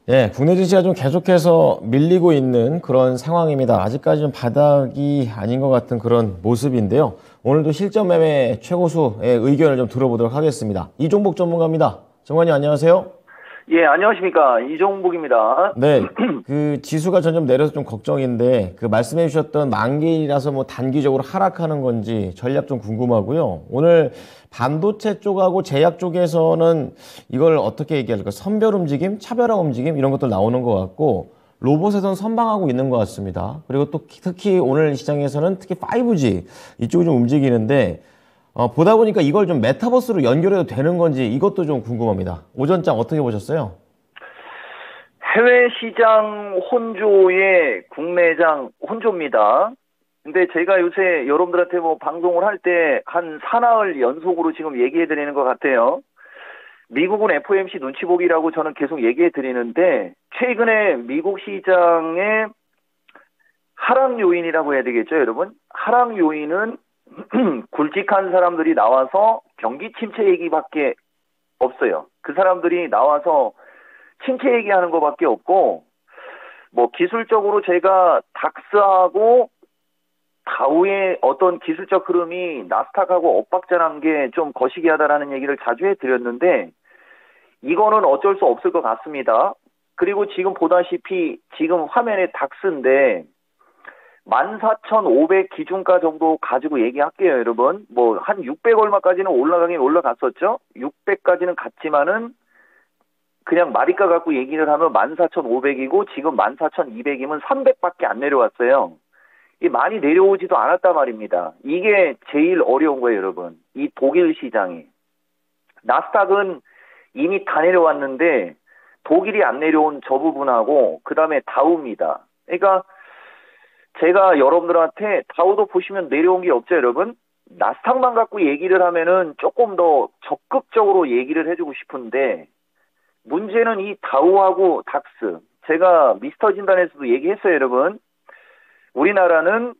예, 국내 증시가 좀 계속해서 밀리고 있는 그런 상황입니다. 아직까지 좀 바닥이 아닌 것 같은 그런 모습인데요. 오늘도 실전 매매 최고수의 의견을 좀 들어보도록 하겠습니다. 이종복 전문가입니다. 정관님 안녕하세요. 예, 안녕하십니까. 이종복입니다. 네, 그 지수가 점점 내려서 좀 걱정인데 그 말씀해 주셨던 만기일이라서 뭐 단기적으로 하락하는 건지 전략 좀 궁금하고요. 오늘 반도체 쪽하고 제약 쪽에서는 이걸 어떻게 얘기할까? 선별 움직임, 차별화 움직임 이런 것들 나오는 것 같고 로봇에서는 선방하고 있는 것 같습니다. 그리고 또 특히 오늘 시장에서는 특히 5G 이쪽이 좀 움직이는데 보다 보니까 이걸 좀 메타버스로 연결해도 되는 건지 이것도 좀 궁금합니다. 오전장 어떻게 보셨어요? 해외 시장 혼조의 국내장 혼조입니다. 근데 제가 요새 여러분들한테 뭐 방송을 할 때 한 사나흘 연속으로 지금 얘기해 드리는 것 같아요. 미국은 FOMC 눈치 보기라고 저는 계속 얘기해 드리는데 최근에 미국 시장의 하락 요인이라고 해야 되겠죠, 여러분? 하락 요인은 굵직한 사람들이 나와서 경기 침체 얘기밖에 없어요. 그 사람들이 나와서 침체 얘기하는 것밖에 없고, 뭐 기술적으로 제가 닥스하고 다우의 어떤 기술적 흐름이 나스닥하고 엇박자난 게 좀 거시기하다라는 얘기를 자주 해드렸는데 이거는 어쩔 수 없을 것 같습니다. 그리고 지금 보다시피 지금 화면에 닥스인데 14,500 기준가 정도 가지고 얘기할게요, 여러분. 뭐 한 600 얼마까지는 올라가긴 올라갔었죠. 600까지는 갔지만은 그냥 마리가 갖고 얘기를 하면 14,500이고 지금 14,200이면 300밖에 안 내려왔어요. 이 많이 내려오지도 않았단 말입니다. 이게 제일 어려운 거예요, 여러분. 이 독일 시장이. 나스닥은 이미 다 내려왔는데 독일이 안 내려온 저 부분하고 그 다음에 다우입니다. 그러니까 제가 여러분들한테 다우도 보시면 내려온 게 없죠, 여러분? 나스닥만 갖고 얘기를 하면은 조금 더 적극적으로 얘기를 해주고 싶은데 문제는 이 다우하고 닥스. 제가 미스터 진단에서도 얘기했어요, 여러분. 우리나라는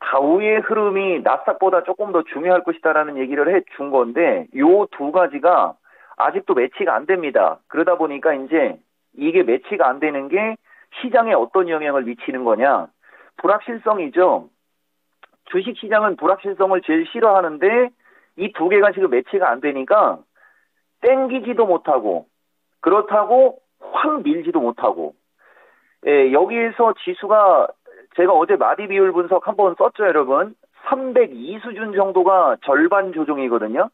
다우의 흐름이 나스닥보다 조금 더 중요할 것이다라는 얘기를 해준 건데 요 두 가지가 아직도 매치가 안 됩니다. 그러다 보니까 이제 이게 매치가 안 되는 게 시장에 어떤 영향을 미치는 거냐. 불확실성이죠. 주식시장은 불확실성을 제일 싫어하는데 이 두 개가 지금 매치가 안 되니까 땡기지도 못하고 그렇다고 확 밀지도 못하고 예, 여기에서 지수가 제가 어제 마디 비율 분석 한번 썼죠, 여러분. 302 수준 정도가 절반 조정이거든요.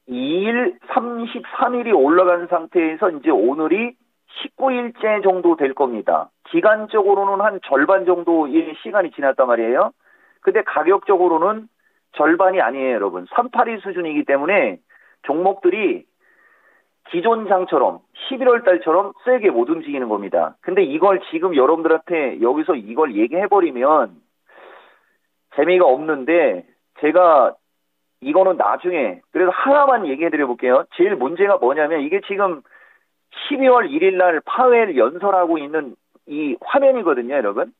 32일, 33일이 올라간 상태에서 이제 오늘이 19일째 정도 될 겁니다. 기간적으로는 한 절반 정도의 시간이 지났단 말이에요. 근데 가격적으로는 절반이 아니에요, 여러분. 382 수준이기 때문에 종목들이 기존 장처럼 11월 달처럼 세게 못 움직이는 겁니다. 근데 이걸 지금 여러분들한테 여기서 이걸 얘기해버리면 재미가 없는데 제가 이거는 나중에 그래서 하나만 얘기해드려 볼게요. 제일 문제가 뭐냐면 이게 지금 12월 1일 날 파웰 연설하고 있는 이 화면이거든요, 여러분.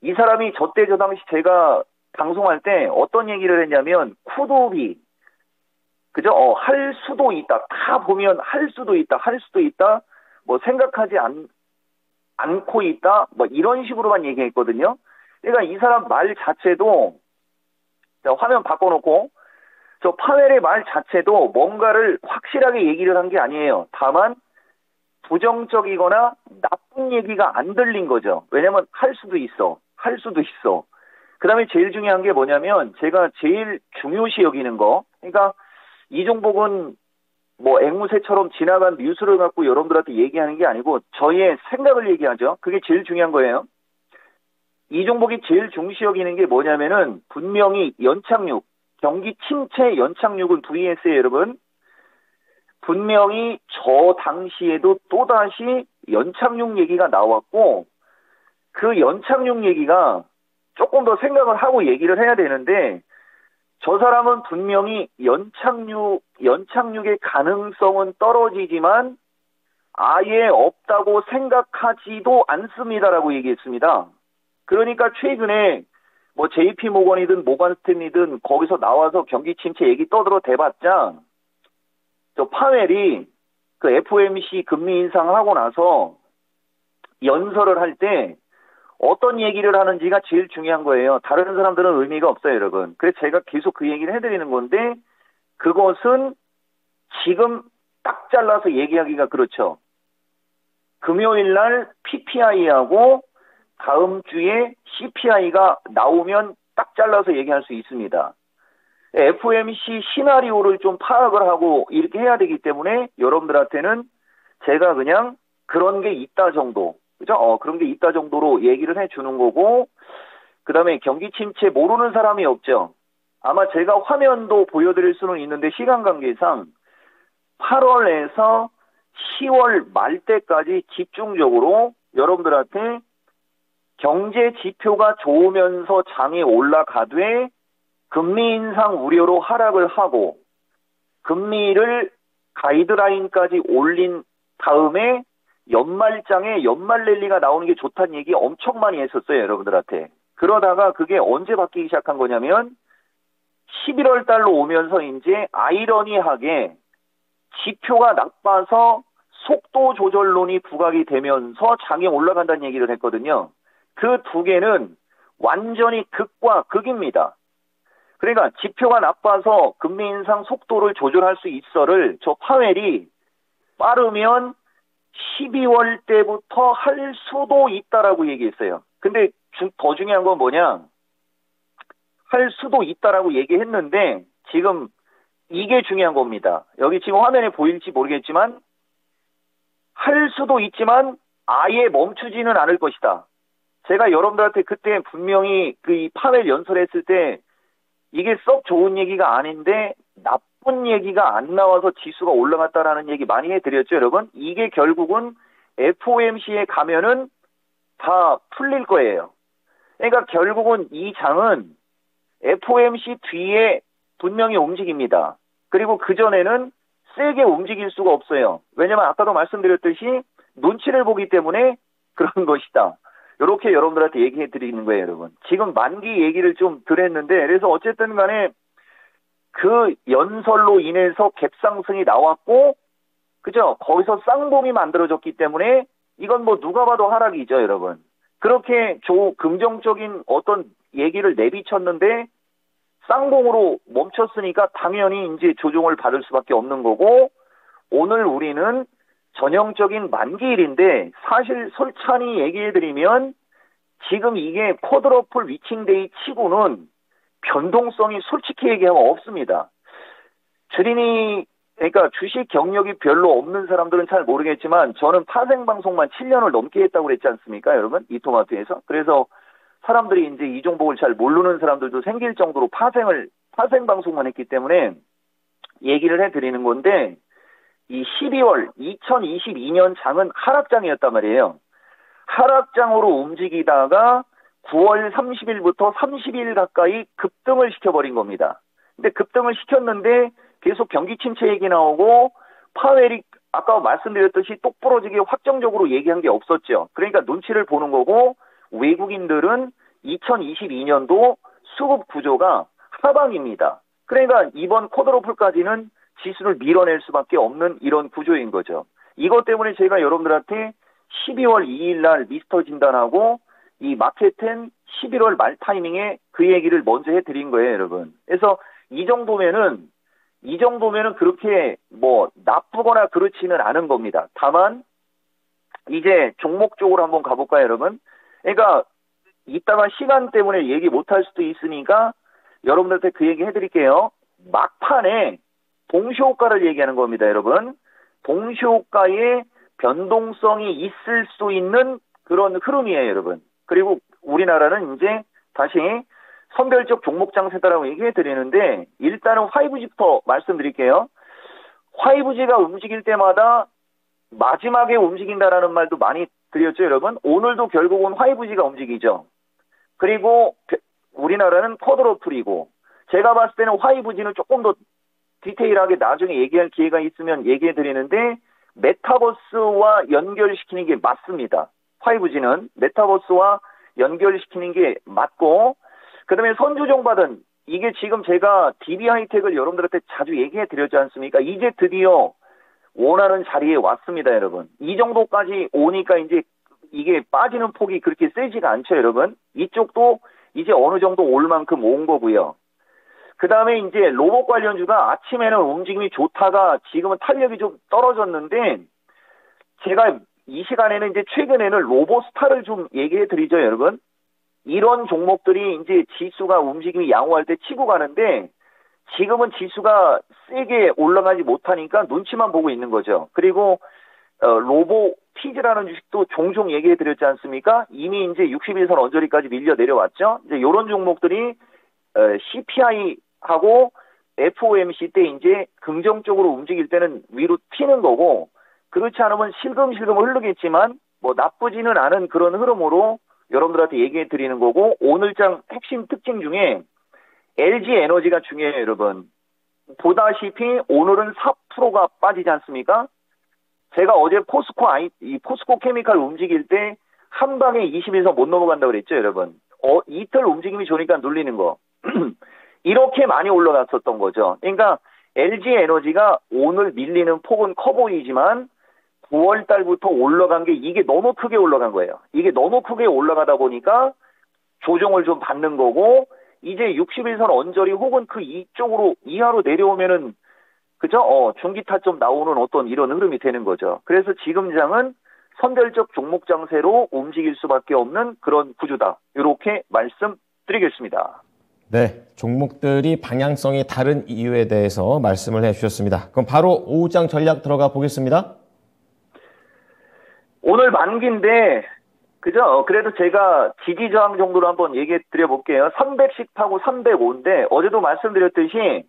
이 사람이 저때 저 당시 제가 방송할 때 어떤 얘기를 했냐면 쿠도비 그죠? 할 수도 있다. 다 보면 할 수도 있다. 할 수도 있다. 뭐 생각하지 않고 있다. 뭐 이런 식으로만 얘기했거든요. 그러니까 이 사람 말 자체도 자, 화면 바꿔놓고 저 파웰의 말 자체도 뭔가를 확실하게 얘기를 한 게 아니에요. 다만 부정적이거나 나쁜 얘기가 안 들린 거죠. 왜냐면 할 수도 있어. 할 수도 있어. 그 다음에 제일 중요한 게 뭐냐면 제가 제일 중요시 여기는 거. 그러니까 이 종목은 뭐 앵무새처럼 지나간 뉴스를 갖고 여러분들한테 얘기하는 게 아니고 저의 생각을 얘기하죠. 그게 제일 중요한 거예요. 이 종목이 제일 중시 여기는 게 뭐냐면은 분명히 연착륙, 경기 침체 연착륙은 VS에 여러분 분명히 저 당시에도 또다시 연착륙 얘기가 나왔고 그 연착륙 얘기가 조금 더 생각을 하고 얘기를 해야 되는데 저 사람은 분명히 연착륙의 가능성은 떨어지지만 아예 없다고 생각하지도 않습니다라고 얘기했습니다. 그러니까 최근에 뭐 JP 모건이든 모건 스탠리든 거기서 나와서 경기 침체 얘기 떠들어 대봤자 저 파웰이 그 FOMC 금리 인상하고 나서 연설을 할 때 어떤 얘기를 하는지가 제일 중요한 거예요. 다른 사람들은 의미가 없어요, 여러분. 그래서 제가 계속 그 얘기를 해드리는 건데, 그것은 지금 딱 잘라서 얘기하기가 그렇죠. 금요일 날 PPI하고 다음 주에 CPI가 나오면 딱 잘라서 얘기할 수 있습니다. FOMC 시나리오를 좀 파악을 하고 이렇게 해야 되기 때문에 여러분들한테는 제가 그냥 그런 게 있다 정도, 그죠? 그런 게 있다 정도로 얘기를 해주는 거고, 그 다음에 경기 침체 모르는 사람이 없죠. 아마 제가 화면도 보여드릴 수는 있는데 시간 관계상 8월에서 10월 말 때까지 집중적으로 여러분들한테 경제 지표가 좋으면서 장이 올라가되 금리 인상 우려로 하락을 하고 금리를 가이드라인까지 올린 다음에 연말장에 연말 랠리가 나오는 게 좋다는 얘기 엄청 많이 했었어요, 여러분들한테. 그러다가 그게 언제 바뀌기 시작한 거냐면 11월 달로 오면서 이제 아이러니하게 지표가 나빠서 속도 조절론이 부각이 되면서 장이 올라간다는 얘기를 했거든요. 그 두 개는 완전히 극과 극입니다. 그러니까 지표가 나빠서 금리 인상 속도를 조절할 수 있어를 저 파웰이 빠르면 12월 때부터 할 수도 있다라고 얘기했어요. 근데 더 중요한 건 뭐냐? 할 수도 있다라고 얘기했는데 지금 이게 중요한 겁니다. 여기 지금 화면에 보일지 모르겠지만 할 수도 있지만 아예 멈추지는 않을 것이다. 제가 여러분들한테 그때 분명히 이 파웰 연설했을 때 이게 썩 좋은 얘기가 아닌데 나쁜 얘기가 안 나와서 지수가 올라갔다라는 얘기 많이 해드렸죠, 여러분? 이게 결국은 FOMC에 가면은 다 풀릴 거예요. 그러니까 결국은 이 장은 FOMC 뒤에 분명히 움직입니다. 그리고 그전에는 세게 움직일 수가 없어요. 왜냐면 아까도 말씀드렸듯이 눈치를 보기 때문에 그런 것이다. 이렇게 여러분들한테 얘기해 드리는 거예요, 여러분. 지금 만기 얘기를 좀 드렸는데, 그래서 어쨌든 간에 그 연설로 인해서 갭상승이 나왔고, 그죠? 거기서 쌍봉이 만들어졌기 때문에 이건 뭐 누가 봐도 하락이죠, 여러분. 그렇게 긍정적인 어떤 얘기를 내비쳤는데 쌍봉으로 멈췄으니까 당연히 이제 조정을 받을 수밖에 없는 거고, 오늘 우리는 전형적인 만기일인데 사실 솔찬히 얘기해드리면 지금 이게 쿼드러플 위칭데이 치고는 변동성이 솔직히 얘기하면 없습니다. 그러니까 주식 경력이 별로 없는 사람들은 잘 모르겠지만 저는 파생방송만 7년을 넘게 했다고 그랬지 않습니까, 여러분? 이토마토에서. 그래서 사람들이 이제 이 종목을 잘 모르는 사람들도 생길 정도로 파생방송만 했기 때문에 얘기를 해드리는 건데, 이 12월 2022년 장은 하락장이었단 말이에요. 하락장으로 움직이다가 9월 30일부터 30일 가까이 급등을 시켜버린 겁니다. 근데 급등을 시켰는데 계속 경기 침체 얘기 나오고 파웰이 아까 말씀드렸듯이 똑부러지게 확정적으로 얘기한 게 없었죠. 그러니까 눈치를 보는 거고 외국인들은 2022년도 수급 구조가 하방입니다. 그러니까 이번 쿼드러플까지는 지수를 밀어낼 수밖에 없는 이런 구조인 거죠. 이것 때문에 제가 여러분들한테 12월 2일 날 미스터 진단하고 이 마켓10 11월 말 타이밍에 그 얘기를 먼저 해드린 거예요, 여러분. 그래서 이 정도면은 그렇게 뭐 나쁘거나 그렇지는 않은 겁니다. 다만 이제 종목 쪽으로 한번 가볼까요, 여러분? 그러니까 이따가 시간 때문에 얘기 못할 수도 있으니까 여러분들한테 그 얘기 해드릴게요. 막판에 동시효과를 얘기하는 겁니다, 여러분. 동시효과의 변동성이 있을 수 있는 그런 흐름이에요, 여러분. 그리고 우리나라는 이제 다시 선별적 종목 장세다라고 얘기해 드리는데 일단은 5G부터 말씀드릴게요. 5G가 움직일 때마다 마지막에 움직인다라는 말도 많이 드렸죠, 여러분. 오늘도 결국은 5G가 움직이죠. 그리고 우리나라는 쿼드러플이고 제가 봤을 때는 5G는 조금 더 디테일하게 나중에 얘기할 기회가 있으면 얘기해 드리는데 메타버스와 연결시키는 게 맞습니다. 5G는 메타버스와 연결시키는 게 맞고 그 다음에 선조정받은 이게 지금 제가 DB 하이텍을 여러분들한테 자주 얘기해 드렸지 않습니까? 이제 드디어 원하는 자리에 왔습니다, 여러분. 이 정도까지 오니까 이제 이게 빠지는 폭이 그렇게 세지가 않죠, 여러분. 이쪽도 이제 어느 정도 올 만큼 온 거고요. 그 다음에 이제 로봇 관련주가 아침에는 움직임이 좋다가 지금은 탄력이 좀 떨어졌는데, 제가 이 시간에는 이제 최근에는 로봇스타를 좀 얘기해 드리죠, 여러분. 이런 종목들이 이제 지수가 움직임이 양호할 때 치고 가는데, 지금은 지수가 세게 올라가지 못하니까 눈치만 보고 있는 거죠. 그리고 로보티즈라는 주식도 종종 얘기해 드렸지 않습니까? 이미 이제 61선 언저리까지 밀려 내려왔죠. 이제 이런 종목들이 CPI하고 FOMC 때 이제 긍정적으로 움직일 때는 위로 튀는 거고, 그렇지 않으면 실금실금 흐르겠지만 뭐 나쁘지는 않은 그런 흐름으로 여러분들한테 얘기해 드리는 거고, 오늘장 핵심 특징 중에 LG 에너지가 중요해요, 여러분. 보다시피 오늘은 4%가 빠지지 않습니까? 제가 어제 포스코 케미칼 움직일 때 한 방에 20에서 못 넘어간다고 그랬죠, 여러분. 이틀 움직임이 좋으니까 눌리는 거. 이렇게 많이 올라갔었던 거죠. 그러니까 LG 에너지가 오늘 밀리는 폭은 커 보이지만 9월 달부터 올라간 게 이게 너무 크게 올라간 거예요. 이게 너무 크게 올라가다 보니까 조정을 좀 받는 거고, 이제 61선 언저리 혹은 그 이쪽으로 이하로 내려오면은 그죠? 중기 타점 나오는 어떤 이런 흐름이 되는 거죠. 그래서 지금 장은 선별적 종목 장세로 움직일 수밖에 없는 그런 구조다. 이렇게 말씀드리겠습니다. 네, 종목들이 방향성이 다른 이유에 대해서 말씀을 해주셨습니다. 그럼 바로 오후장 전략 들어가 보겠습니다. 오늘 만기인데 그죠? 그래도 제가 지지 저항 정도로 한번 얘기해 드려볼게요. 300씩 타고 305인데 어제도 말씀드렸듯이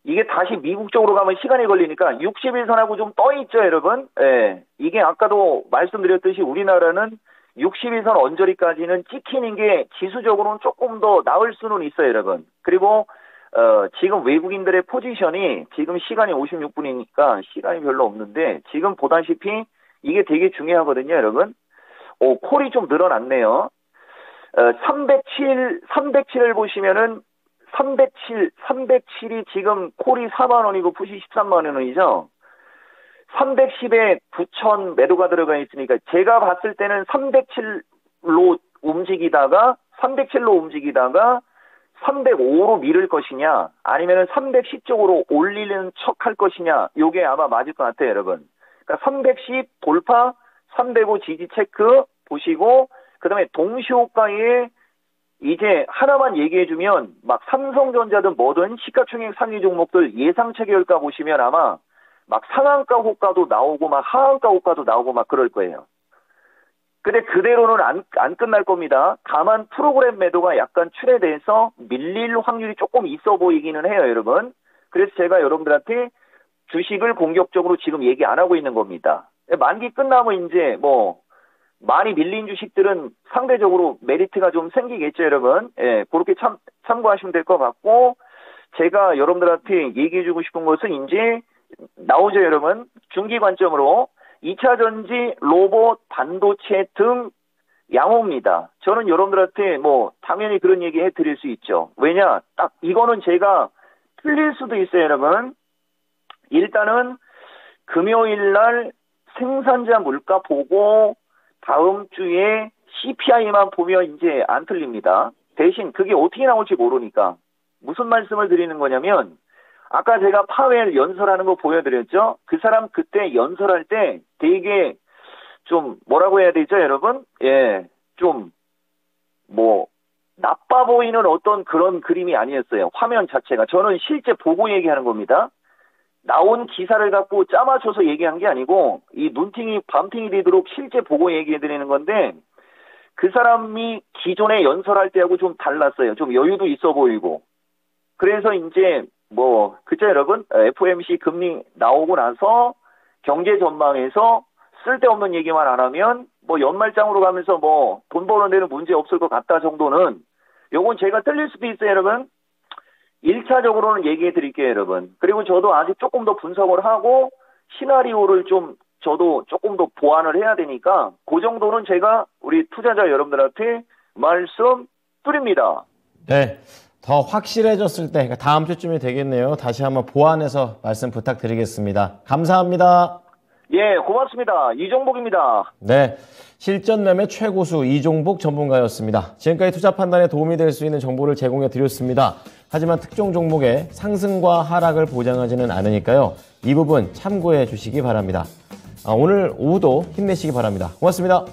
이게 다시 미국 쪽으로 가면 시간이 걸리니까 61선하고 좀 떠있죠, 여러분? 예. 이게 아까도 말씀드렸듯이 우리나라는 61선 언저리까지는 찍히는 게 지수적으로는 조금 더 나을 수는 있어요, 여러분. 그리고 지금 외국인들의 포지션이 지금 시간이 56분이니까 시간이 별로 없는데 지금 보다시피 이게 되게 중요하거든요, 여러분. 콜이 좀 늘어났네요. 307을 보시면은 307이 지금 콜이 4만원이고 풋이 13만원이죠. 310에 9천 매도가 들어가 있으니까 제가 봤을 때는 307로 움직이다가 305로 밀을 것이냐 아니면은 310 쪽으로 올리는 척 할 것이냐, 요게 아마 맞을 것 같아요, 여러분. 그러니까 310 돌파, 305 지지 체크 보시고, 그 다음에 동시호가에 이제 하나만 얘기해주면 막 삼성전자든 뭐든 시가총액 상위 종목들 예상치 계열가 보시면 아마 막 상한가 호가도 나오고 막 하한가 호가도 나오고 막 그럴 거예요. 근데 그대로는 안 끝날 겁니다. 다만 프로그램 매도가 약간 출회돼서 밀릴 확률이 조금 있어 보이기는 해요, 여러분. 그래서 제가 여러분들한테 주식을 공격적으로 지금 얘기 안 하고 있는 겁니다. 만기 끝나면 이제 뭐 많이 밀린 주식들은 상대적으로 메리트가 좀 생기겠죠, 여러분. 예, 그렇게 참고하시면 될 것 같고, 제가 여러분들한테 얘기해주고 싶은 것은 이제 나오죠, 여러분. 중기 관점으로 2차 전지, 로봇, 반도체 등 양호입니다. 저는 여러분들한테 뭐 당연히 그런 얘기 해드릴 수 있죠. 왜냐, 딱 이거는 제가 틀릴 수도 있어요, 여러분. 일단은 금요일 날 생산자 물가 보고 다음 주에 CPI만 보면 이제 안 틀립니다. 대신 그게 어떻게 나올지 모르니까 무슨 말씀을 드리는 거냐면, 아까 제가 파웰 연설하는 거 보여드렸죠? 그 사람 그때 연설할 때 되게 좀 뭐라고 해야 되죠, 여러분? 예, 좀 뭐 나빠 보이는 어떤 그런 그림이 아니었어요. 화면 자체가. 저는 실제 보고 얘기하는 겁니다. 나온 기사를 갖고 짜맞춰서 얘기한 게 아니고 이 눈팅이 밤팅이 되도록 실제 보고 얘기해드리는 건데, 그 사람이 기존에 연설할 때하고 좀 달랐어요. 좀 여유도 있어 보이고. 그래서 이제 뭐 그죠, 여러분? FOMC 금리 나오고 나서 경제 전망에서 쓸데없는 얘기만 안 하면 뭐 연말장으로 가면서 뭐 돈 버는 데는 문제 없을 것 같다 정도는, 요건 제가 틀릴 수도 있어요, 여러분. 1차적으로는 얘기해 드릴게요, 여러분. 그리고 저도 아직 조금 더 분석을 하고 시나리오를 저도 조금 더 보완을 해야 되니까 그 정도는 제가 우리 투자자 여러분들한테 말씀드립니다. 네. 더 확실해졌을 때, 그러니까 다음 주쯤이 되겠네요. 다시 한번 보완해서 말씀 부탁드리겠습니다. 감사합니다. 예, 고맙습니다. 이종복입니다. 네, 실전 매매 최고수 이종복 전문가였습니다. 지금까지 투자 판단에 도움이 될 수 있는 정보를 제공해 드렸습니다. 하지만 특정 종목의 상승과 하락을 보장하지는 않으니까요. 이 부분 참고해 주시기 바랍니다. 오늘 오후도 힘내시기 바랍니다. 고맙습니다.